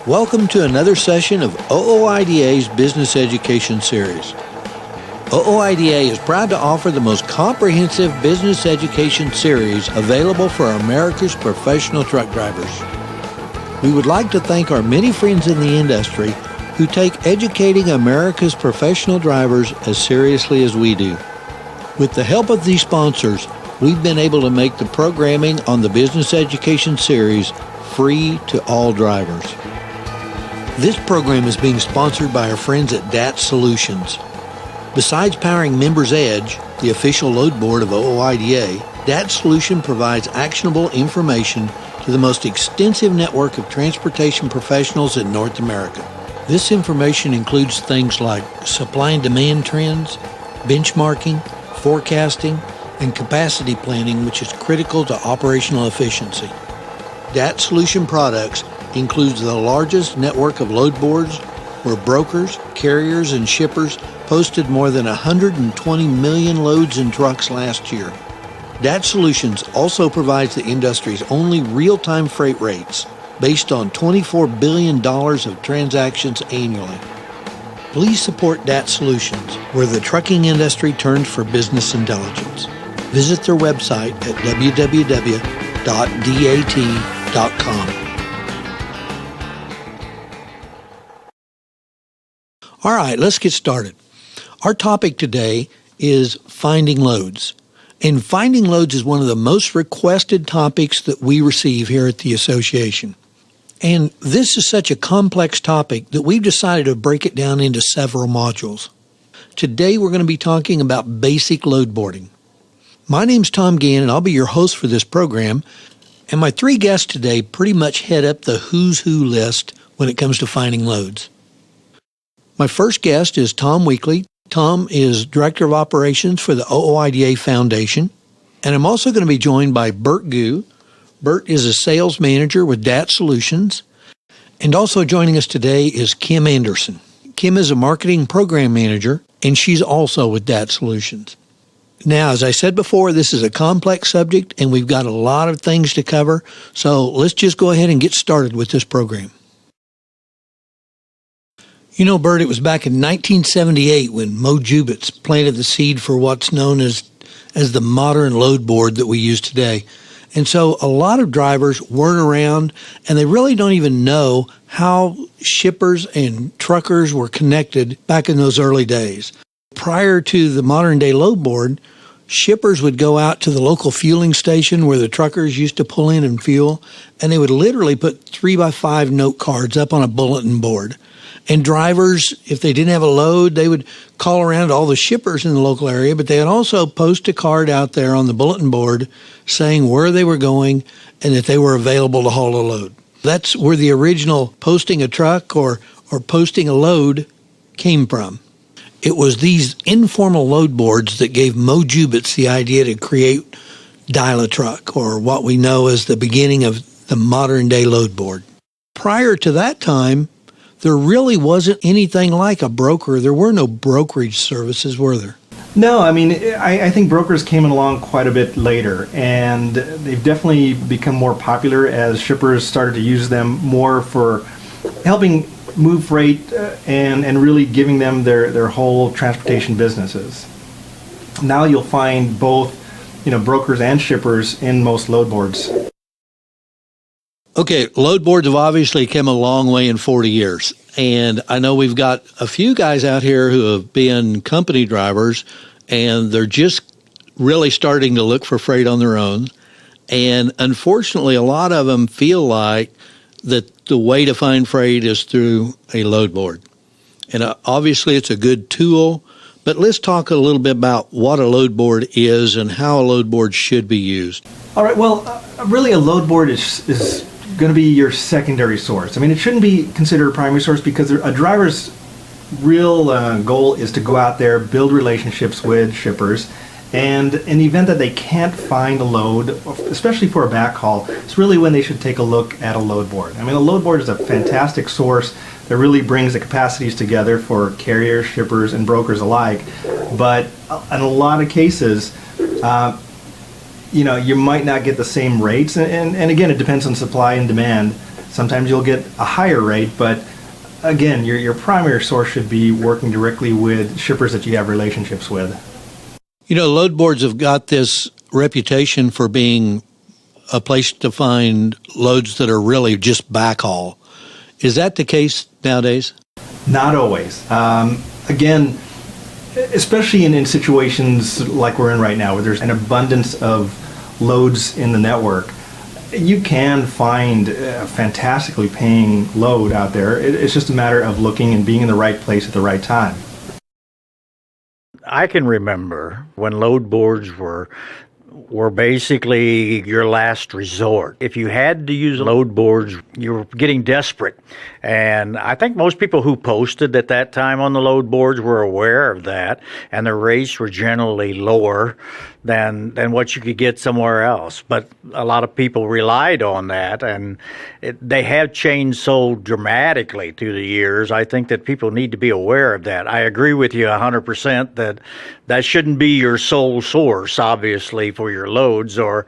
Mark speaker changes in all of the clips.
Speaker 1: Welcome to another session of OOIDA's Business Education Series. OOIDA is proud to offer the most comprehensive business education series available for America's professional truck drivers. We would like to thank our many friends in the industry who take educating America's professional drivers as seriously as we do. With the help of these sponsors, we've been able to make the programming on the Business Education Series free to all drivers. This program is being sponsored by our friends at DAT Solutions. Besides powering Members Edge, the official load board of OOIDA, DAT Solution provides actionable information to the most extensive network of transportation professionals in North America. This information includes things like supply and demand trends, benchmarking, forecasting, and capacity planning, which is critical to operational efficiency. DAT Solution Products includes the largest network of load boards where brokers, carriers, and shippers posted more than 120 million loads in trucks last year. DAT Solutions also provides the industry's only real-time freight rates based on $24 billion of transactions annually. Please support DAT Solutions, where the trucking industry turns for business intelligence. Visit their website at www.dat.com. All right, let's get started. Our topic today is finding loads. And finding loads is one of the most requested topics that we receive here at the association. And this is such a complex topic that we've decided to break it down into several modules. Today we're going to be talking about basic load boarding. My name's Tom Gann, and I'll be your host for this program. And my three guests today pretty much head up the who's who list when it comes to finding loads. My first guest is Tom Weekly. Tom is Director of Operations for the OOIDA Foundation. And I'm also going to be joined by Bert Gu. Bert is a sales manager with DAT Solutions. And also joining us today is Kim Anderson. Kim is a marketing program manager, and she's also with DAT Solutions. Now, as I said before, this is a complex subject, and we've got a lot of things to cover. So let's just go ahead and get started with this program. You know, Bert, it was back in 1978 when Mo Jubitz planted the seed for what's known as the modern load board that we use today. And so a lot of drivers weren't around, and they really don't even know how shippers and truckers were connected back in those early days. Prior to the modern day load board, shippers would go out to the local fueling station where the truckers used to pull in and fuel, and they would literally put 3x5 note cards up on a bulletin board. And drivers, if they didn't have a load, they would call around to all the shippers in the local area, but they would also post a card out there on the bulletin board saying where they were going and that they were available to haul a load. That's where the original posting a truck or posting a load came from. It was these informal load boards that gave Mo Jubitz the idea to create Dial-A-Truck, or what we know as the beginning of the modern day load board. Prior to that time, there really wasn't anything like a broker. There were no brokerage services, were there?
Speaker 2: No, I mean, I think brokers came along quite a bit later, and they've definitely become more popular as shippers started to use them more for helping move freight and really giving them their whole transportation businesses. Now you'll find both, brokers and shippers in most load boards.
Speaker 1: Okay, load boards have obviously come a long way in 40 years. And I know we've got a few guys out here who have been company drivers, and they're just really starting to look for freight on their own. And unfortunately, a lot of them feel like that the way to find freight is through a load board. And obviously, it's a good tool. But let's talk a little bit about what a load board is and how a load board should be used.
Speaker 2: All right, well, really a load board is going to be your secondary source. I mean, it shouldn't be considered a primary source because a driver's real goal is to go out there, build relationships with shippers, and in the event that they can't find a load, especially for a backhaul, it's really when they should take a look at a load board. I mean, a load board is a fantastic source that really brings the capacities together for carriers, shippers, and brokers alike. But in a lot of cases, you might not get the same rates, and again, it depends on supply and demand. Sometimes you'll get a higher rate, but again, your primary source should be working directly with shippers that you have relationships with.
Speaker 1: You know, load boards have got this reputation for being a place to find loads that are really just backhaul. Is that the case nowadays?
Speaker 2: Not always. Again, especially in situations like we're in right now, where there's an abundance of loads in the network, you can find a fantastically paying load out there. It's just a matter of looking and being in the right place at the right time.
Speaker 3: I can remember when load boards were basically your last resort. If you had to use load boards, you were getting desperate. And I think most people who posted at that time on the load boards were aware of that, and the rates were generally lower than what you could get somewhere else. But a lot of people relied on that, and they have changed so dramatically through the years. I think that people need to be aware of that. I agree with you 100% that shouldn't be your sole source, obviously, for your loads, or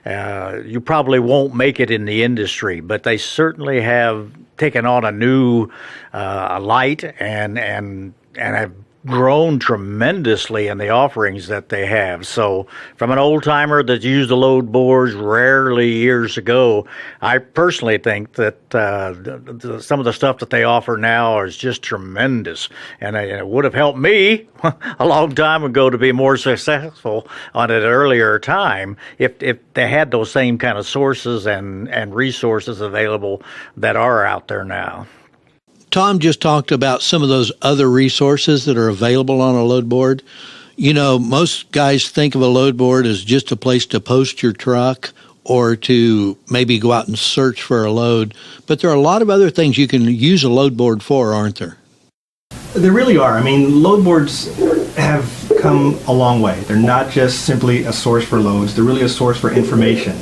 Speaker 3: you probably won't make it in the industry. But they certainly have taken on a new light and have grown tremendously in the offerings that they have. So from an old timer that used the load boards rarely years ago, I personally think that some of the stuff that they offer now is just tremendous. And it would have helped me a long time ago to be more successful on an earlier time if they had those same kind of sources and resources available that are out there now.
Speaker 1: Tom just talked about some of those other resources that are available on a load board. You know, most guys think of a load board as just a place to post your truck or to maybe go out and search for a load. But there are a lot of other things you can use a load board for, aren't there?
Speaker 2: There really are. I mean, load boards have come a long way. They're not just simply a source for loads. They're really a source for information.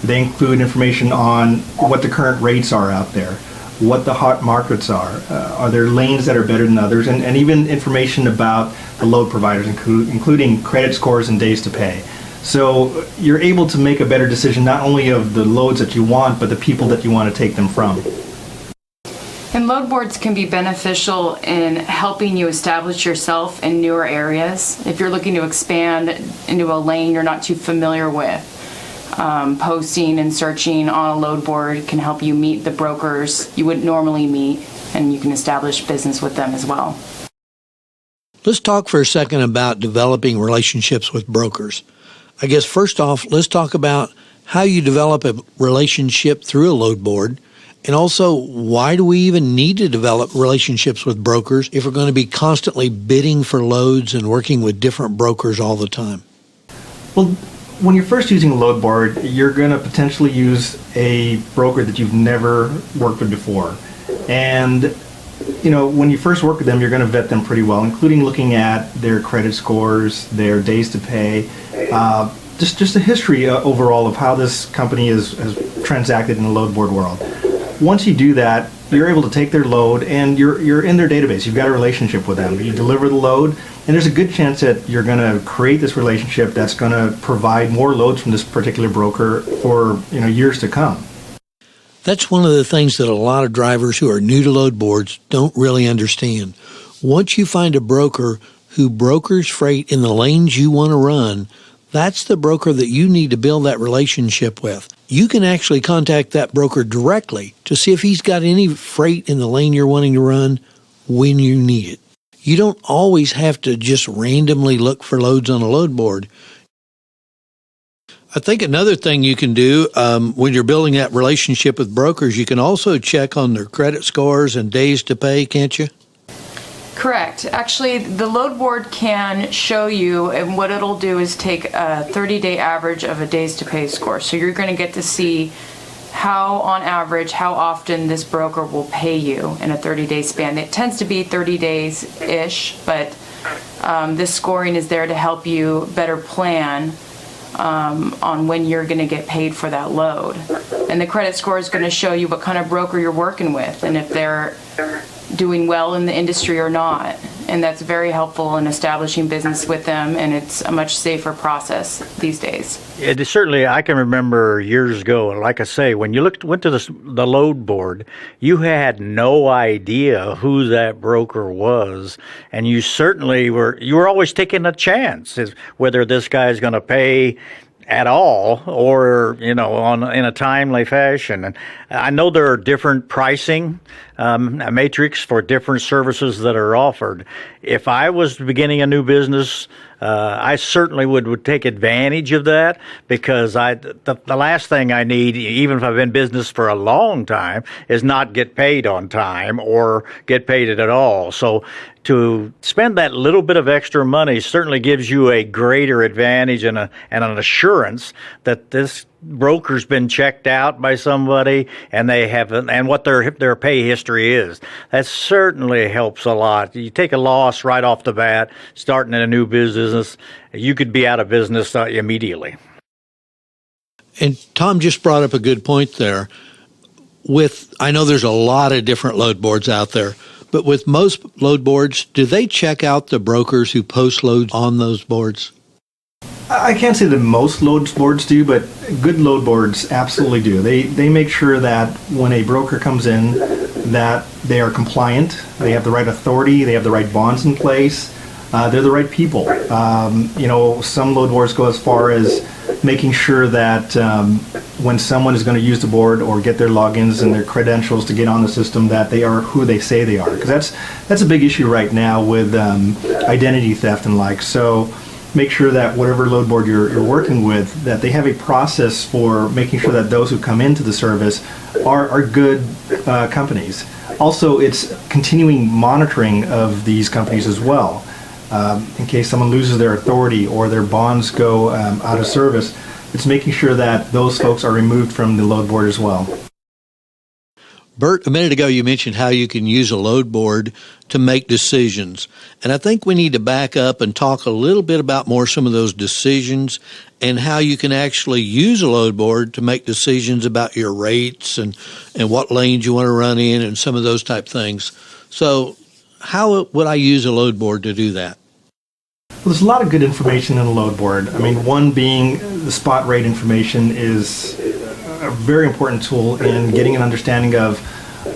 Speaker 2: They include information on what the current rates are out there, what the hot markets are there lanes that are better than others, and even information about the load providers, including credit scores and days to pay. So you're able to make a better decision not only of the loads that you want, but the people that you want to take them from.
Speaker 4: And load boards can be beneficial in helping you establish yourself in newer areas. If you're looking to expand into a lane you're not too familiar with, posting and searching on a load board can help you meet the brokers you wouldn't normally meet, and you can establish business with them as well.
Speaker 1: Let's talk for a second about developing relationships with brokers. I guess first off, let's talk about how you develop a relationship through a load board, and also why do we even need to develop relationships with brokers if we're going to be constantly bidding for loads and working with different brokers all the time?
Speaker 2: Well, when you're first using a load board, you're going to potentially use a broker that you've never worked with before. And, you know, when you first work with them, you're going to vet them pretty well, including looking at their credit scores, their days to pay, just a history overall of how this company has transacted in the load board world. Once you do that, you're able to take their load and you're in their database. You've got a relationship with them. You deliver the load, and there's a good chance that you're going to create this relationship that's going to provide more loads from this particular broker for years to come.
Speaker 1: That's one of the things that a lot of drivers who are new to load boards don't really understand. Once you find a broker who brokers freight in the lanes you want to run, that's the broker that you need to build that relationship with. You can actually contact that broker directly to see if he's got any freight in the lane you're wanting to run when you need it. You don't always have to just randomly look for loads on a load board. I think another thing you can do when you're building that relationship with brokers, you can also check on their credit scores and days to pay, can't you?
Speaker 4: Correct. Actually, the load board can show you, and what it'll do is take a 30-day average of a days to pay score. So you're going to get to see how, on average, how often this broker will pay you in a 30-day span. It tends to be 30 days-ish, but this scoring is there to help you better plan on when you're going to get paid for that load. And the credit score is going to show you what kind of broker you're working with and if they're doing well in the industry or not. and that's very helpful in establishing business with them, and it's a much safer process these days.
Speaker 3: It is certainly, I can remember years ago, like I say, when you went to the load board, you had no idea who that broker was, and you certainly were always taking a chance as whether this guy is going to pay at all, or in a timely fashion. And I know there are different pricing matrix for different services that are offered. If I was beginning a new business, I certainly would take advantage of that, because the last thing I need, even if I've been in business for a long time, is not get paid on time or get paid at all. So to spend that little bit of extra money certainly gives you a greater advantage and an assurance that this broker's been checked out by somebody and what their pay history is. That certainly helps a lot. You take a loss right off the bat, starting in a new business, you could be out of business immediately.
Speaker 1: And Tom just brought up a good point there. I know there's a lot of different load boards out there, but with most load boards, do they check out the brokers who post loads on those boards?
Speaker 2: I can't say that most load boards do, but good load boards absolutely do. They make sure that when a broker comes in, that they are compliant, they have the right authority, they have the right bonds in place, they're the right people. Some load boards go as far as making sure that when someone is going to use the board or get their logins and their credentials to get on the system, that they are who they say they are. Because that's a big issue right now with identity theft and like. So make sure that whatever load board you're working with, that they have a process for making sure that those who come into the service are good companies. Also, it's continuing monitoring of these companies as well. In case someone loses their authority or their bonds go out of service, it's making sure that those folks are removed from the load board as well.
Speaker 1: Bert, a minute ago you mentioned how you can use a load board to make decisions. And I think we need to back up and talk a little bit about some of those decisions and how you can actually use a load board to make decisions about your rates and what lanes you want to run in and some of those type things. So how would I use a load board to do that?
Speaker 2: Well, there's a lot of good information in a load board. I mean, one being the spot rate information is a very important tool in getting an understanding of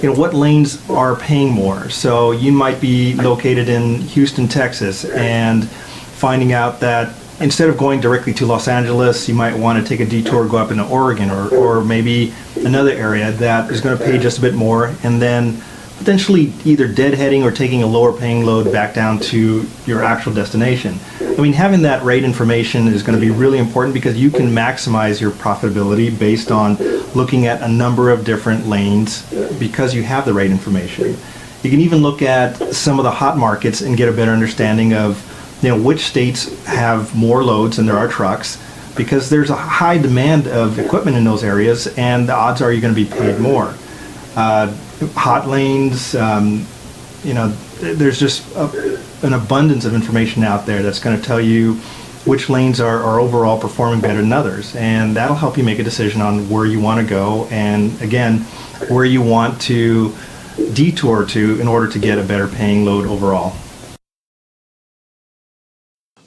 Speaker 2: what lanes are paying more. So you might be located in Houston, Texas, and finding out that instead of going directly to Los Angeles, you might want to take a detour, go up into Oregon or maybe another area that is going to pay just a bit more, and then potentially either deadheading or taking a lower paying load back down to your actual destination. I mean, having that rate information is going to be really important because you can maximize your profitability based on looking at a number of different lanes because you have the rate information. You can even look at some of the hot markets and get a better understanding of which states have more loads than there are trucks, because there's a high demand of equipment in those areas and the odds are you're going to be paid more. Hot lanes, there's just an abundance of information out there that's going to tell you which lanes are overall performing better than others, and that'll help you make a decision on where you want to go and, again, where you want to detour to in order to get a better paying load overall.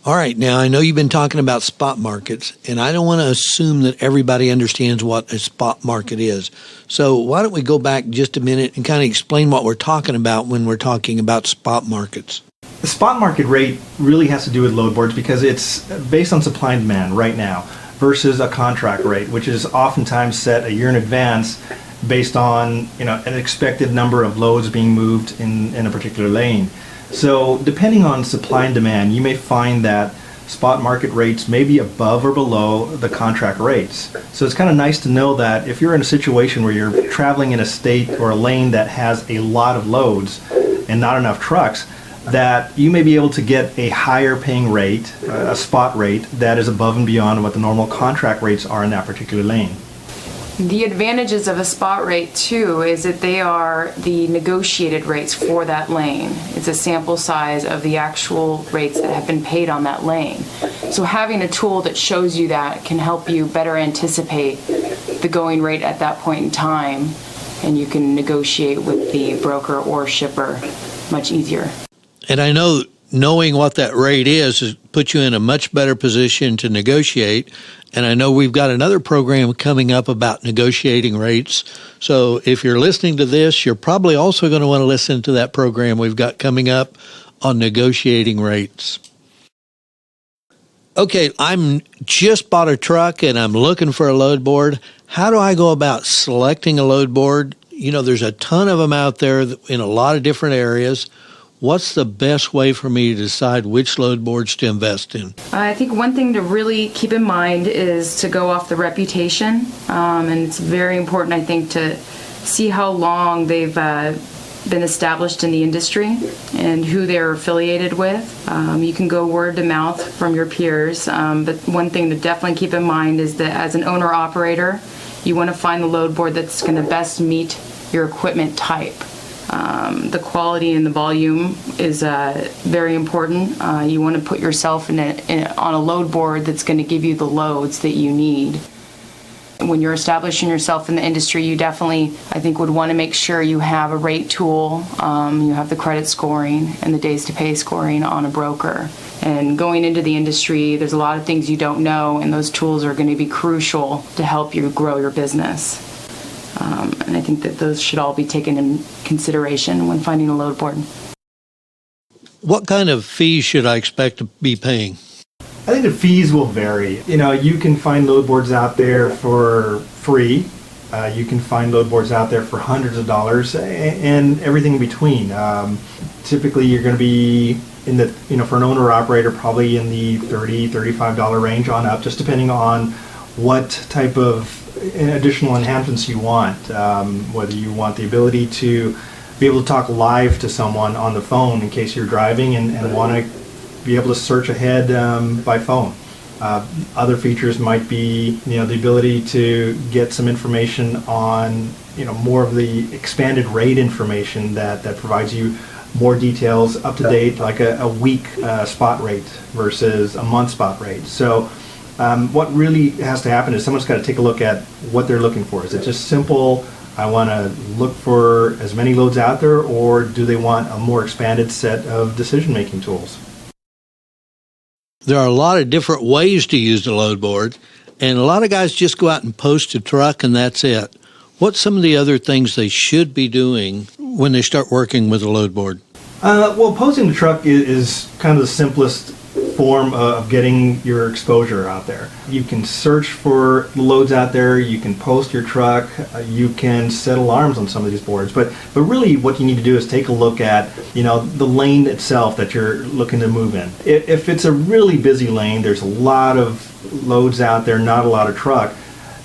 Speaker 1: All right, now I know you've been talking about spot markets, and I don't want to assume that everybody understands what a spot market is. So why don't we go back just a minute and kind of explain what we're talking about when we're talking about spot markets?
Speaker 2: The spot market rate really has to do with load boards because it's based on supply and demand right now versus a contract rate, which is oftentimes set a year in advance based on an expected number of loads being moved in a particular lane. So depending on supply and demand, you may find that spot market rates may be above or below the contract rates. So it's kind of nice to know that if you're in a situation where you're traveling in a state or a lane that has a lot of loads and not enough trucks, that you may be able to get a higher paying rate, a spot rate, that is above and beyond what the normal contract rates are in that particular lane.
Speaker 4: The advantages of a spot rate, too, is that they are the negotiated rates for that lane. It's a sample size of the actual rates that have been paid on that lane. So having a tool that shows you that can help you better anticipate the going rate at that point in time, and you can negotiate with the broker or shipper much easier.
Speaker 1: And I know knowing what that rate is puts you in a much better position to negotiate. And I know we've got another program coming up about negotiating rates. So if you're listening to this, you're probably also going to want to listen to that program we've got coming up on negotiating rates. Okay, I'm just bought a truck and I'm looking for a load board. How do I go about selecting a load board? You know, there's a ton of them out there in a lot of different areas. What's the best way for me to decide which load boards to invest in?
Speaker 4: I think one thing to really keep in mind is to go off the reputation. And it's very important, I think, to see how long they've been established in the industry and who they're affiliated with. You can go word to mouth from your peers, but one thing to definitely keep in mind is that as an owner-operator, you want to find the load board that's going to best meet your equipment type. The quality and the volume is very important. You want to put yourself on a load board that's going to give you the loads that you need. When you're establishing yourself in the industry, you definitely, I think, would want to make sure you have a rate tool, you have the credit scoring and the days to pay scoring on a broker. And going into the industry, there's a lot of things you don't know, and those tools are going to be crucial to help you grow your business. And I think that those should all be taken in consideration when finding a load board.
Speaker 1: What kind of fees should I expect to be paying?
Speaker 2: I think the fees will vary. You know, you can find load boards out there for free. You can find load boards out there for hundreds of dollars and everything in between. Typically, you're going to be in the, for an owner operator, probably in the $30, $35 range on up, just depending on what type of additional enhancements you want. Whether you want the ability to be able to talk live to someone on the phone in case you're driving and want to be able to search ahead by phone. Other features might be, the ability to get some information on, more of the expanded rate information that provides you more details up to date, like a week spot rate versus a month spot rate. So what really has to happen is someone's got to take a look at what they're looking for. Is it just simple, I want to look for as many loads out there, or do they want a more expanded set of decision-making tools?
Speaker 1: There are a lot of different ways to use the load board, and a lot of guys just go out and post a truck and that's it. What's some of the other things they should be doing when they start working with a load board?
Speaker 2: Well, posting the truck is kind of the simplest form of getting your exposure out there. You can search for loads out there, you can post your truck, you can set alarms on some of these boards, but really what you need to do is take a look at, the lane itself that you're looking to move in. If it's a really busy lane, there's a lot of loads out there, not a lot of truck,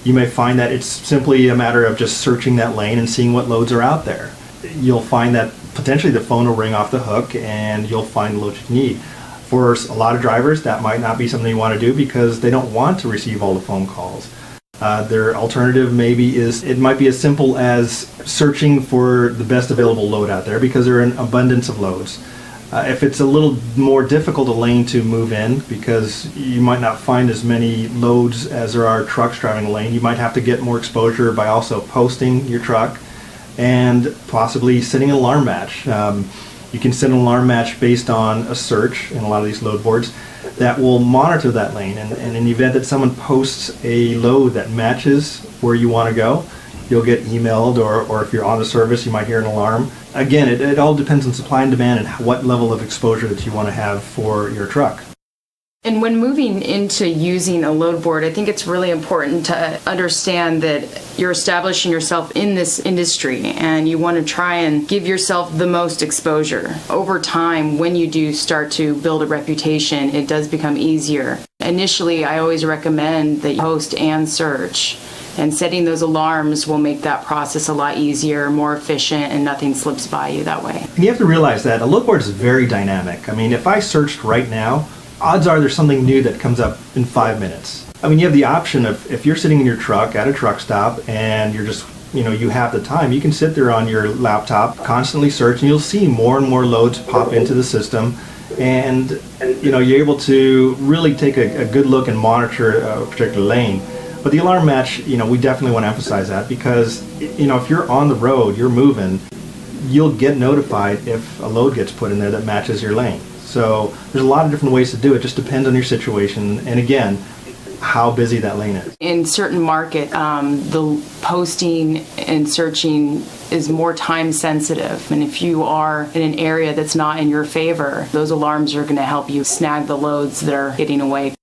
Speaker 2: you may find that it's simply a matter of just searching that lane and seeing what loads are out there. You'll find that potentially the phone will ring off the hook and you'll find the loads you need. For a lot of drivers, that might not be something you want to do because they don't want to receive all the phone calls. Their alternative it might be as simple as searching for the best available load out there because there are an abundance of loads. If it's a little more difficult a lane to move in because you might not find as many loads as there are trucks driving a lane, you might have to get more exposure by also posting your truck and possibly setting an alarm match. You can set an alarm match based on a search in a lot of these load boards that will monitor that lane. And in the event that someone posts a load that matches where you want to go, you'll get emailed, or if you're on the service, you might hear an alarm. Again, it all depends on supply and demand and what level of exposure that you want to have for your truck.
Speaker 4: And when moving into using a load board, I think it's really important to understand that you're establishing yourself in this industry and you want to try and give yourself the most exposure. Over time, when you do start to build a reputation, it does become easier. Initially, I always recommend that you post and search, and setting those alarms will make that process a lot easier, more efficient, and nothing slips by you that way.
Speaker 2: And you have to realize that a load board is very dynamic. I mean, if I searched right now, odds are there's something new that comes up in 5 minutes. I mean, you have the option of, if you're sitting in your truck at a truck stop and you're just, you have the time, you can sit there on your laptop, constantly search, and you'll see more and more loads pop into the system. And, you're able to really take a good look and monitor a particular lane. But the alarm match, we definitely want to emphasize that because, if you're on the road, you're moving, you'll get notified if a load gets put in there that matches your lane. So there's a lot of different ways to do it. Just depends on your situation, and again, how busy that lane is.
Speaker 4: In certain market, the posting and searching is more time sensitive. And if you are in an area that's not in your favor, those alarms are going to help you snag the loads that are getting away.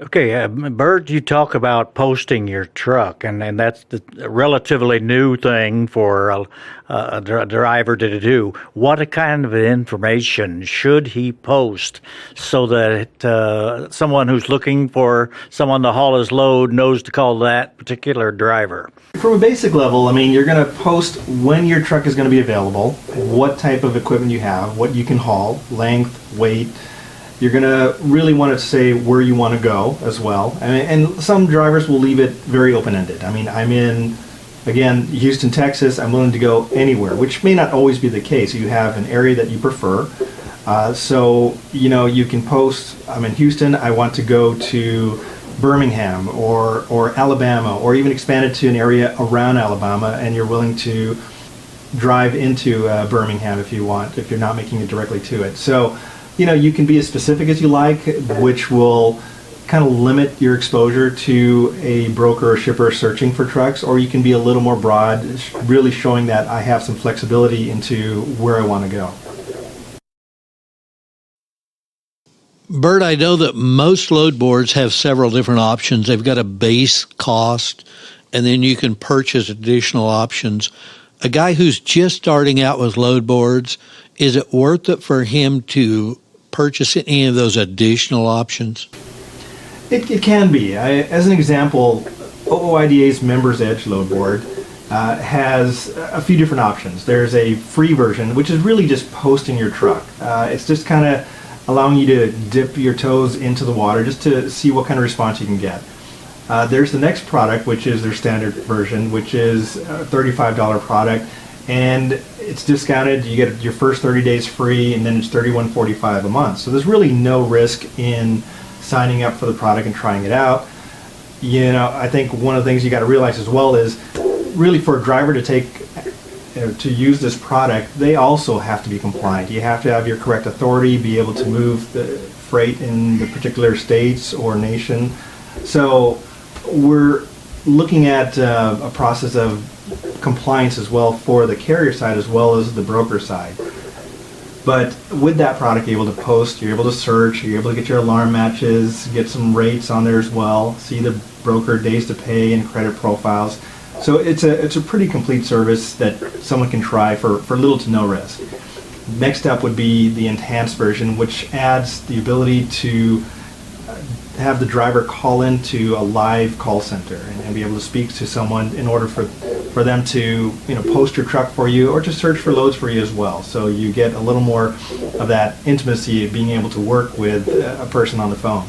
Speaker 3: Okay, Bert, you talk about posting your truck, and that's a relatively new thing for a driver to do. What kind of information should he post so that someone who's looking for someone to haul his load knows to call that particular driver?
Speaker 2: From a basic level, I mean, you're going to post when your truck is going to be available, what type of equipment you have, what you can haul, length, weight. You're going to really want to say where you want to go as well. And some drivers will leave it very open-ended. I mean, I'm in, again, Houston, Texas. I'm willing to go anywhere, which may not always be the case. You have an area that you prefer. So, you can post, I'm in Houston, I want to go to Birmingham or Alabama, or even expand it to an area around Alabama, and you're willing to drive into Birmingham if you want, if you're not making it directly to it. So, you can be as specific as you like, which will kind of limit your exposure to a broker or shipper searching for trucks, or you can be a little more broad, really showing that I have some flexibility into where I want to go.
Speaker 1: Bert, I know that most load boards have several different options. They've got a base cost, and then you can purchase additional options. A guy who's just starting out with load boards, is it worth it for him to purchase any of those additional options?
Speaker 2: It can be. As an example, OOIDA's Members Edge load board has a few different options. There's a free version, which is really just posting your truck. It's just kind of allowing you to dip your toes into the water just to see what kind of response you can get. There's the next product, which is their standard version, which is a $35 product, and it's discounted. You get your first 30 days free, and then it's $31.45 a month. So there's really no risk in signing up for the product and trying it out. I think one of the things you got to realize as well is really for a driver to use this product, they also have to be compliant. You have to have your correct authority, be able to move the freight in the particular states or nation. So we're looking at a process of compliance as well for the carrier side as well as the broker side. But with that product, you're able to post, you're able to search, you're able to get your alarm matches, get some rates on there as well, see the broker days to pay and credit profiles. So it's a pretty complete service that someone can try for little to no risk. Next up would be the enhanced version, which adds the ability to have the driver call into a live call center and be able to speak to someone in order for them to post your truck for you or to search for loads for you as well. So you get a little more of that intimacy of being able to work with a person on the phone.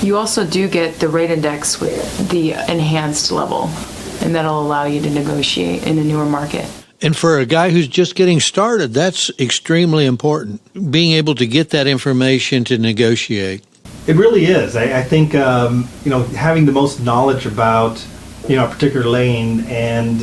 Speaker 4: You also do get the rate index with the enhanced level, and that'll allow you to negotiate in a newer market.
Speaker 1: And for a guy who's just getting started, that's extremely important, being able to get that information to negotiate.
Speaker 2: It really is. I think having the most knowledge about a particular lane and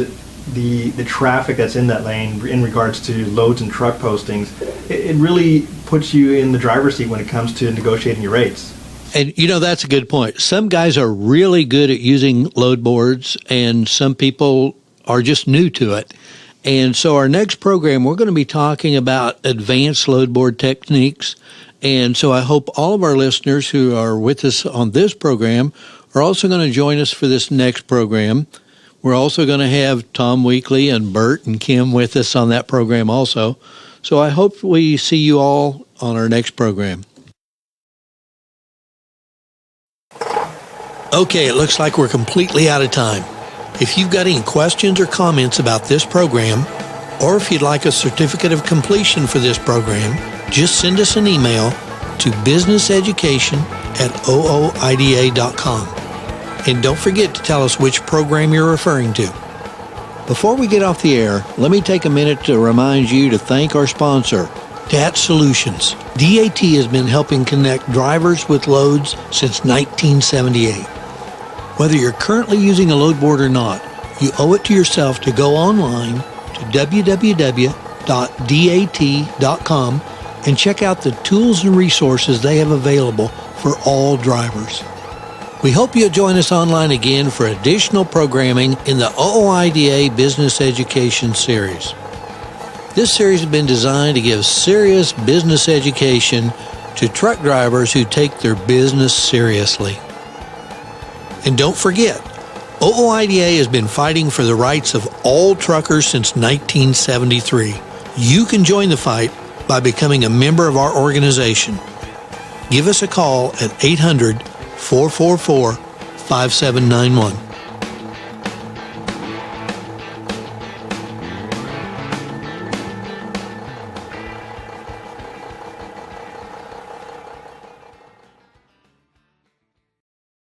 Speaker 2: the traffic that's in that lane in regards to loads and truck postings, it really puts you in the driver's seat when it comes to negotiating your rates.
Speaker 1: And that's a good point. Some guys are really good at using load boards, and some people are just new to it. And so our next program, we're going to be talking about advanced load board techniques. And so I hope all of our listeners who are with us on this program are also going to join us for this next program. We're also going to have Tom Weekly and Bert and Kim with us on that program also. So I hope we see you all on our next program. Okay, it looks like we're completely out of time. If you've got any questions or comments about this program, or if you'd like a certificate of completion for this program, just send us an email to businesseducation@ooida.com. And don't forget to tell us which program you're referring to. Before we get off the air, let me take a minute to remind you to thank our sponsor, DAT Solutions. DAT has been helping connect drivers with loads since 1978. Whether you're currently using a load board or not, you owe it to yourself to go online www.dat.com and check out the tools and resources they have available for all drivers. We hope you'll join us online again for additional programming in the OOIDA Business Education Series. This series has been designed to give serious business education to truck drivers who take their business seriously. And don't forget, OOIDA has been fighting for the rights of all truckers since 1973. You can join the fight by becoming a member of our organization. Give us a call at 800-444-5791.